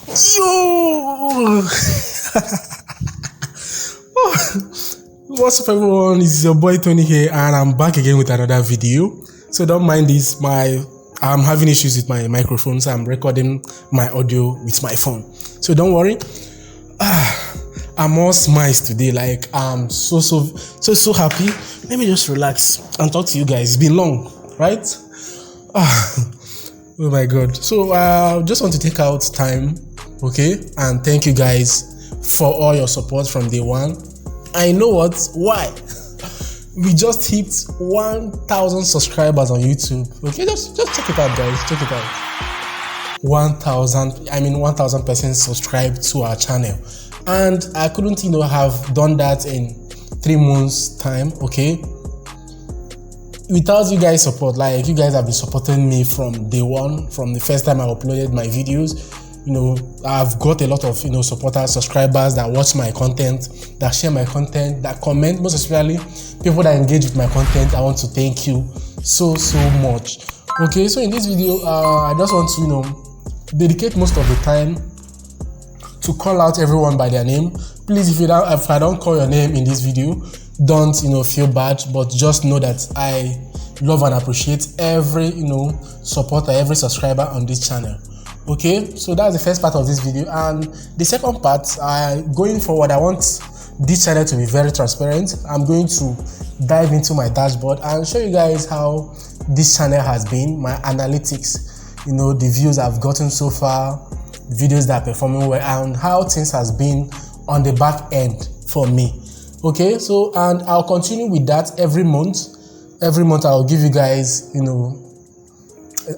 Yo! What's up, everyone? It's your boy Tony here, and I'm back again with another video. So don't mind this. I'm having issues with my microphone, so I'm recording my audio with my phone. So don't worry. I'm all smiles today. Like I'm so happy. Let me just relax and talk to you guys. It's been long, right? Oh my god. So I just want to take out time, okay, and thank you guys for all your support from day one. I know why. We just hit 1,000 subscribers on YouTube. Okay, just check it out, guys. Check it out. 1,000 persons subscribed to our channel, and I couldn't, have done that in 3 months' time. Okay, without you guys' support, like you guys have been supporting me from day one, from the first time I uploaded my videos. I've got a lot of supporters, subscribers that watch my content, that share my content, that comment, most especially people that engage with my content. I want to thank you so much. Okay, so in this video, I just want to dedicate most of the time to call out everyone by their name. Please, if I don't call your name in this video, don't feel bad, but just know that I love and appreciate every supporter, every subscriber on this channel. Okay, so that's the first part of this video, and the second part, going forward, I want this channel to be very transparent. I'm going to dive into my dashboard and show you guys how this channel has been, my analytics, the views I've gotten so far, videos that are performing well, and how things has been on the back end for me. Okay, so and I'll continue with that every month. Every month I'll give you guys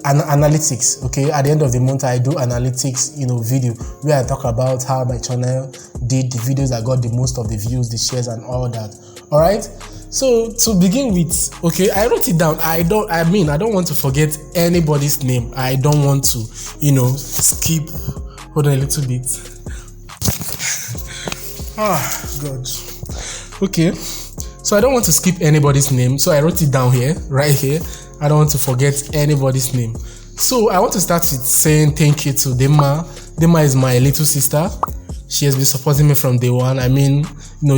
analytics. Okay, at the end of the month I do analytics video where I talk about how my channel did, the videos that got the most of the views, the shares, and all that. All right, so to begin with, okay, I wrote it down. I don't want to forget anybody's name. I don't want to skip. Hold on a little bit. God. Okay, so I don't want to skip anybody's name, so I wrote it down here, right here. I don't want to forget anybody's name. So I want to start with saying thank you to Dema. Dema is my little sister. She has been supporting me from day one.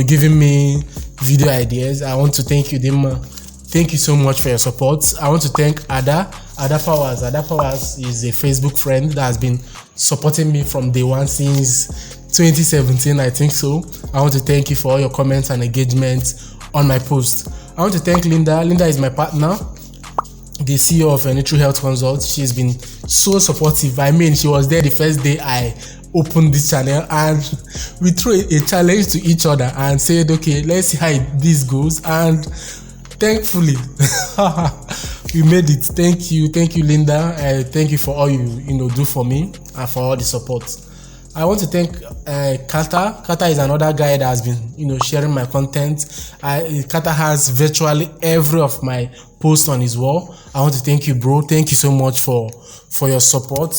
Giving me video ideas. I want to thank you, Dema. Thank you so much for your support. I want to thank Ada Powers. Ada Powers is a Facebook friend that has been supporting me from day one since 2017, I think so. I want to thank you for all your comments and engagement on my post. I want to thank Linda. Linda is my partner, the CEO of Nutri Health Consult. She's been so supportive. She was there the first day I opened this channel, and we threw a challenge to each other and said, okay, let's see how this goes. And thankfully, we made it. Thank you, Linda. Thank you for all you do for me and for all the support. I want to thank Kata. Kata is another guy that has been sharing my content. Kata has virtually every of my posts on his wall. I want to thank you, bro. Thank you so much for your support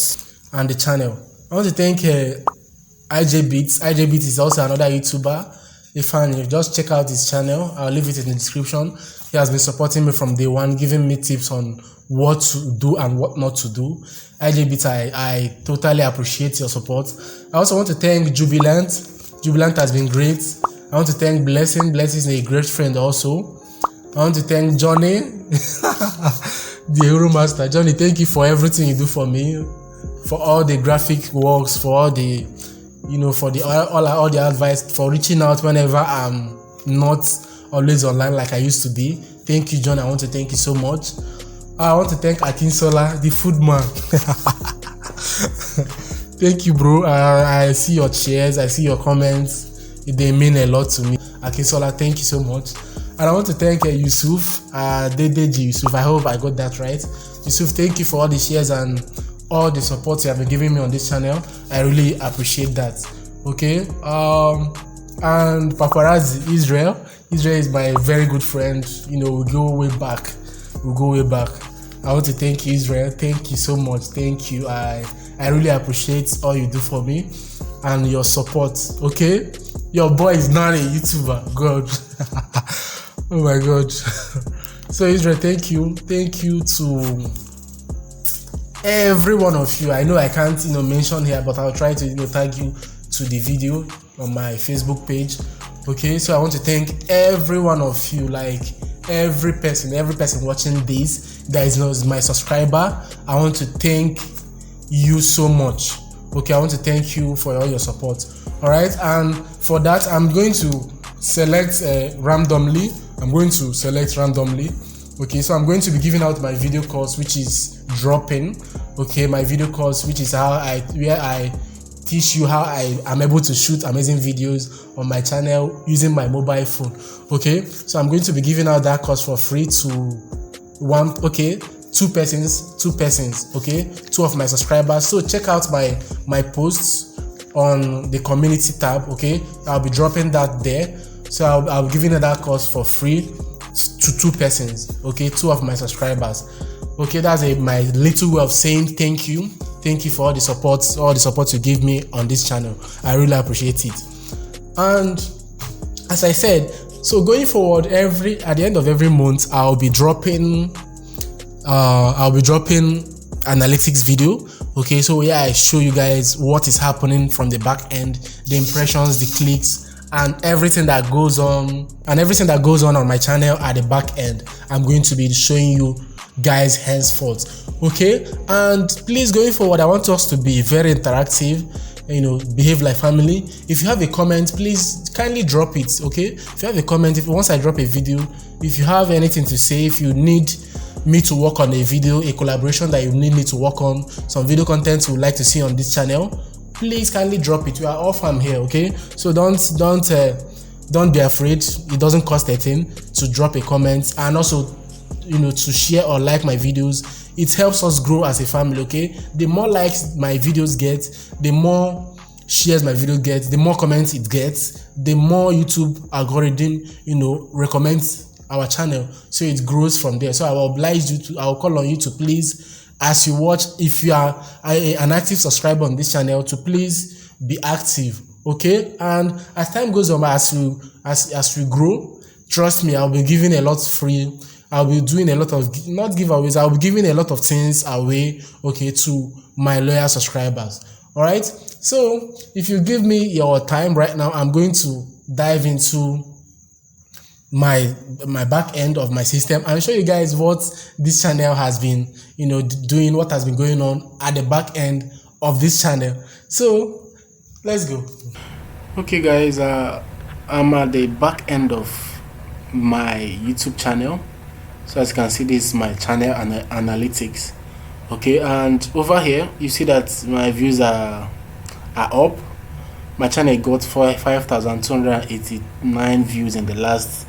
and the channel. I want to thank IJ Beats. IJ Beats is also another YouTuber. If you just check out his channel, I'll leave it in the description. He has been supporting me from day one, giving me tips on what to do and what not to do. IJ Beats, I totally appreciate your support. I also want to thank Jubilant. Jubilant has been great. I want to thank Blessing. Blessing is a great friend also. I want to thank Johnny, the Hero Master. Johnny, thank you for everything you do for me, for all the graphic works, for all the for all the advice, for reaching out whenever I'm not always online like I used to be. Thank you, John. I want to thank you so much. I want to thank Akinsola, the food man. Thank you, bro. I see your shares, I see your comments. They mean a lot to me. Akinsola, thank you so much. And I want to thank Yusuf, Dedeji Yusuf. I hope I got that right. Yusuf, thank you for all the shares and all the support you have been giving me on this channel. I really appreciate that. Okay. And Paparazzi Israel. Israel is my very good friend. We go way back. I want to thank you, Israel. Thank you so much. Thank you. I really appreciate all you do for me and your support. Okay, your boy is not a YouTuber. God. Oh my God. So Israel, thank you to every one of you. I know I can't mention here, but I'll try to tag you to the video on my Facebook page. Okay, so I want to thank every one of you, like every person watching this that is my subscriber. I want to thank you so much. Okay, I want to thank you for all your support. All right, and for that I'm going to select randomly. Okay, so I'm going to be giving out my video course, which is dropping. Okay, my video course, which is where I teach you how I am able to shoot amazing videos on my channel using my mobile phone. Okay, so I'm going to be giving out that course for free to two persons. Okay, 2 of my subscribers. So check out my posts on the community tab. Okay, I'll be dropping that there. So I'll be giving that course for free to 2 persons. Okay, 2 of my subscribers. Okay, that's my little way of saying thank you for all the support you give me on this channel. I really appreciate it. And as I said, so going forward, at the end of every month I'll be dropping analytics video. Okay, so yeah, I show you guys what is happening from the back end, the impressions, the clicks, and everything that goes on on my channel at the back end. I'm going to be showing you guys henceforth. Okay, and please, going forward, I want us to be very interactive, behave like family. If you have a comment, please kindly drop it. Okay, if you have a comment, once I drop a video, if you have anything to say, if you need me to work on a video, a collaboration that you need me to work on, some video content you would like to see on this channel, please kindly drop it. We are all fam here. Okay, so don't be afraid. It doesn't cost a thing to drop a comment, and also to share or like my videos. It helps us grow as a family. Okay, the more likes my videos get, the more shares my video gets, the more comments it gets, the more YouTube algorithm recommends our channel, so it grows from there. So I will call on you to please, as you watch, if you are an active subscriber on this channel, to please be active. Okay, and as time goes on, as we grow, trust me, I'll be giving a lot free. I'll be doing a lot of, not giveaways, I'll be giving a lot of things away, okay, to my loyal subscribers. All right, so if you give me your time right now, I'm going to dive into my back end of my system and show you guys what this channel has been doing, what has been going on at the back end of this channel. So let's go. Okay guys, I'm at the back end of my YouTube channel. So as you can see, this is my channel analytics. Okay, and over here you see that my views are up. My channel got 5,289 views in the last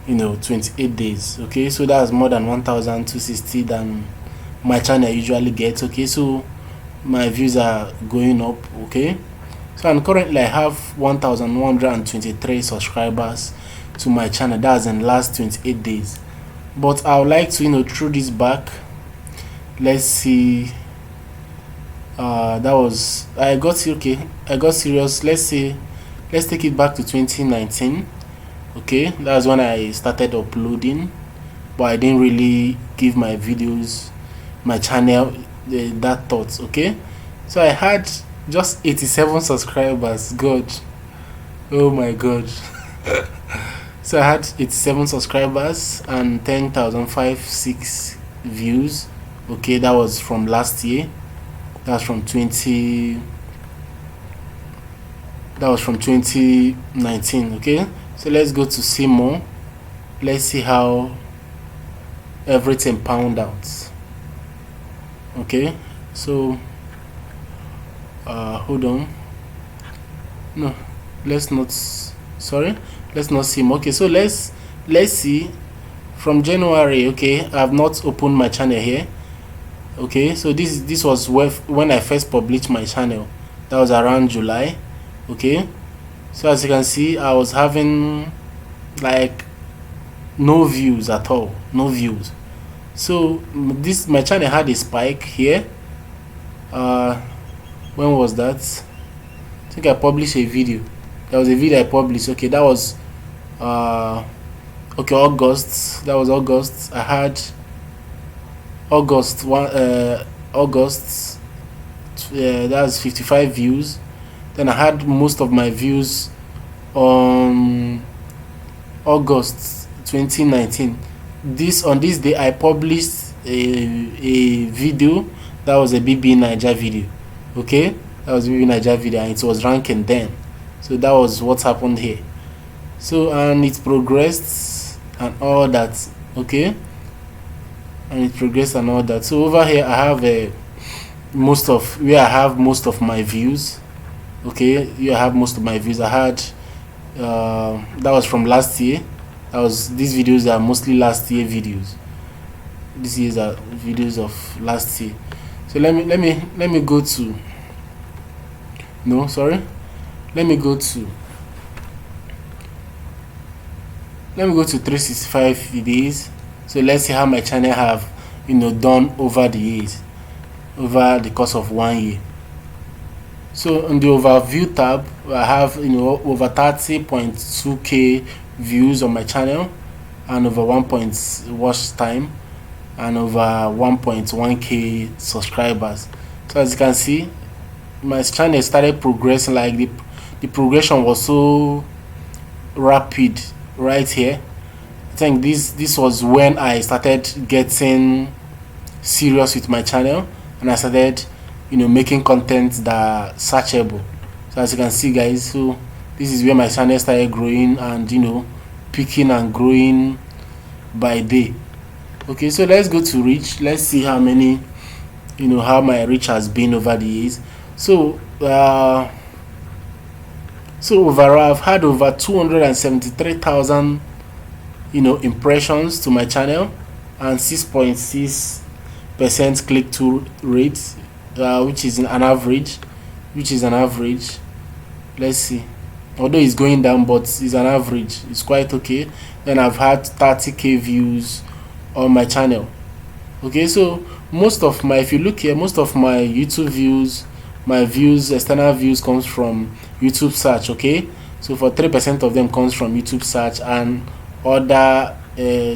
28 days. Okay, so that's more than 1,260 than my channel usually gets. Okay, so my views are going up. Okay, so and currently I have 1,123 subscribers to my channel. That's in the last 28 days. But I would like to throw this back. Let's see. I got serious. Let's take it back to 2019. Okay, that's when I started uploading, but I didn't really give my videos, my channel, that thoughts. Okay, so I had just 87 subscribers. God, oh my God. So I had 87 subscribers and 10,506 views. Okay, that was from last year. That's from 2019. Okay, so let's go to see more. Let's see how everything panned out. Okay, so hold on. No, let's not see more. Okay, so let's see from January. Okay, I have not opened my channel here. Okay, so this was when I first published my channel. That was around July. Okay, so as you can see, I was having like no views at all, no views. So my channel had a spike here. When was that? I think I published a video. There was a video I published. Okay, that was August. That was August. I had August August, that's 55 views. Then I had most of my views on August 2019. On this day I published a video that was a BB Niger video. Okay, that was BB Niger video, and it was ranking then. So that was what happened here. So, and it progressed and all that. Okay, and it progressed and all that. So over here I have most of my views. Okay, here I have most of my views. I had that was from last year. These videos are mostly last year videos. These years are videos of last year. So let me go to, no, sorry, let me go to 365 days. So let's see how my channel have done over the years, over the course of 1 year. So on the overview tab, I have over 30.2k views on my channel, and over 1 watch time, and over 1.1k subscribers. So as you can see, my channel started progressing. Like the progression was so rapid right here. I think this was when I started getting serious with my channel, and I started making content that searchable. So as you can see, guys, so this is where my channel started growing and picking and growing by day. Okay, so let's go to reach. Let's see how many how my reach has been over the years. So overall I've had over 273,000 impressions to my channel, and 6.6% click-through rate, which is an average. Let's see, although it's going down, but it's an average, it's quite okay. Then I've had 30k views on my channel. Okay, so if you look here, most of my YouTube views, external views, comes from YouTube search. Okay, so for 3% of them comes from YouTube search and other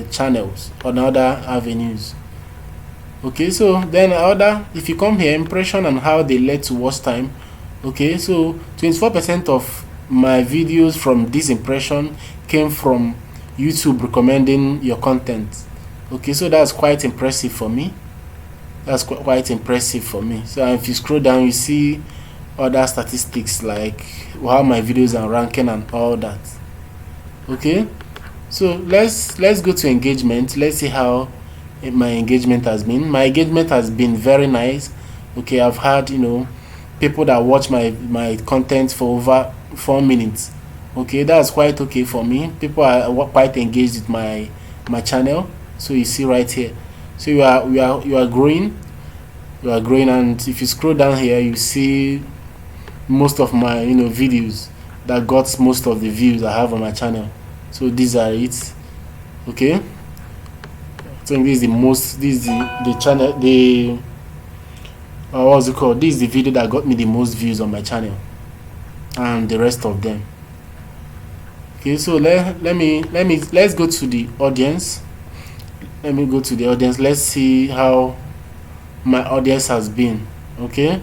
channels on other avenues. Okay, so then if you come here, impression and how they led to watch time. Okay, so 24% of my videos from this impression came from YouTube recommending your content. Okay, so that's quite impressive for me. So if you scroll down, you see other statistics like how my videos are ranking and all that. Okay, so let's go to engagement. Let's see how my engagement has been. My engagement has been very nice. Okay, I've had people that watch my content for over 4 minutes. Okay, that's quite okay for me. People are quite engaged with my channel. So you see right here, so you are growing, and if you scroll down here, you see most of my videos that got most of the views I have on my channel. So these are it. Okay, I think this is the channel, what's it called, this is the video that got me the most views on my channel, and the rest of them. Okay, so let's go to the audience. Let's see how my audience has been. Okay,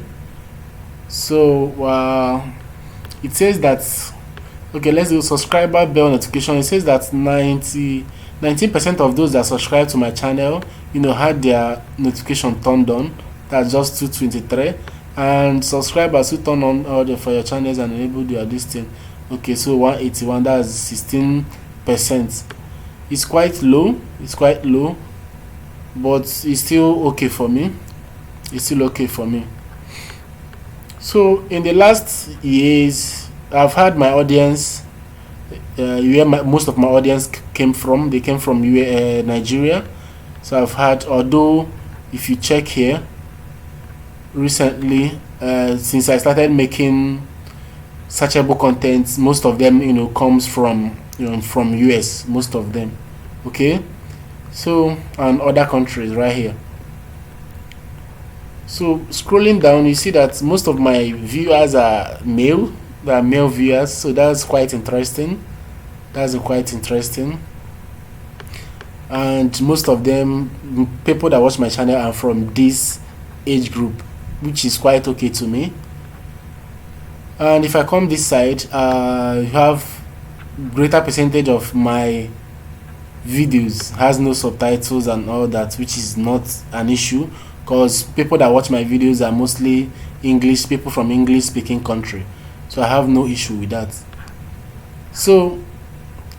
so it says that, okay, let's do subscriber bell notification. It says that 19% of those that subscribe to my channel had their notification turned on. That's just 223. And subscribers who turn on audio for your channels and enable their listing. Okay, so 181, that's 16%. It's quite low, but it's still okay for me. So in the last years, I've had my audience, where most of my audience came from. They came from Nigeria. So I've had, although if you check here, recently, since I started making searchable content, most of them comes from from US, most of them. Okay, so, and other countries right here. So scrolling down, you see that most of my viewers are male. They are male viewers, so that's quite interesting. And most of them, people that watch my channel, are from this age group, which is quite okay to me. And if I come this side, you have greater percentage of my videos has no subtitles and all that, which is not an issue because people that watch my videos are mostly English people from English speaking country, so I have no issue with that. So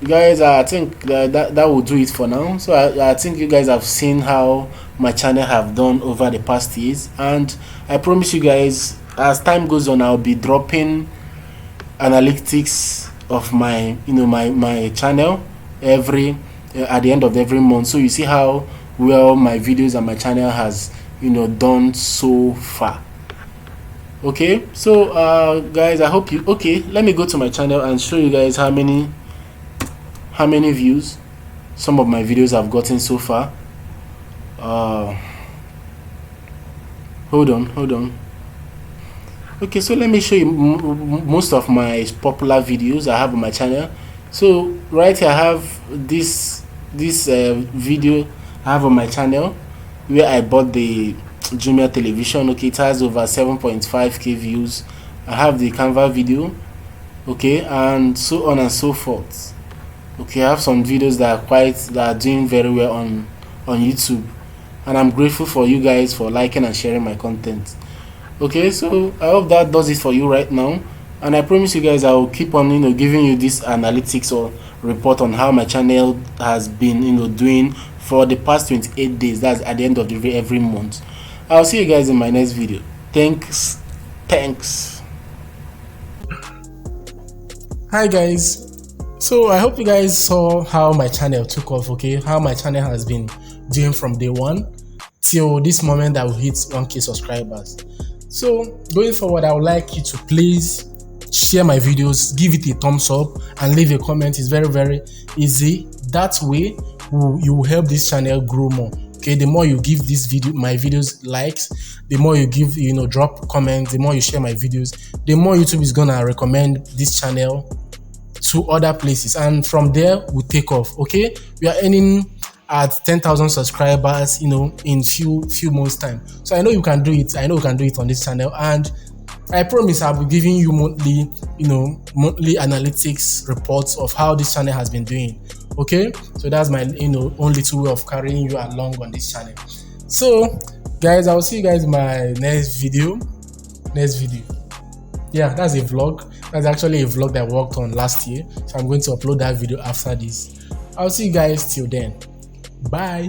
guys, I think that will do it for now. So I think you guys have seen how my channel have done over the past years, and I promise you guys, as time goes on, I'll be dropping analytics of my my channel every at the end of every month, so you see how well my videos and my channel has done so far. Okay, so guys, I hope you okay. Let me go to my channel and show you guys how many views some of my videos have gotten so far. Hold on. Okay, so let me show you most of my popular videos I have on my channel. So right here I have this video I have on my channel where I bought the Jumia television. Okay, it has over 7.5k views. I have the Canva video, okay, and so on and so forth. Okay, I have some videos that are doing very well on YouTube, and I'm grateful for you guys for liking and sharing my content. Okay, so I hope that does it for you right now, and I promise you guys I will keep on giving you this analytics or report on how my channel has been doing for the past 28 days. That's at the end of every month. I'll see you guys in my next video. Thanks. Hi guys, so I hope you guys saw how my channel took off, okay, how my channel has been doing from day one till this moment that we hit 1k subscribers. So going forward, I would like you to please share my videos, give it a thumbs up, and leave a comment. It's very, very easy. That way you will help this channel grow more. Okay, the more you give my videos likes, the more you give drop comments, the more you share my videos, the more YouTube is gonna recommend this channel to other places, and from there we take off. Okay, we are aiming at 10,000 subscribers in few months time. So I know you can do it. I know you can do it on this channel, and I promise I'll be giving you monthly analytics reports of how this channel has been doing. Okay, so that's my own little way of carrying you along on this channel. So guys, I'll see you guys in my next video. Yeah, that's a vlog. That's actually a vlog that I worked on last year, so I'm going to upload that video after this. I'll see you guys till then. Bye.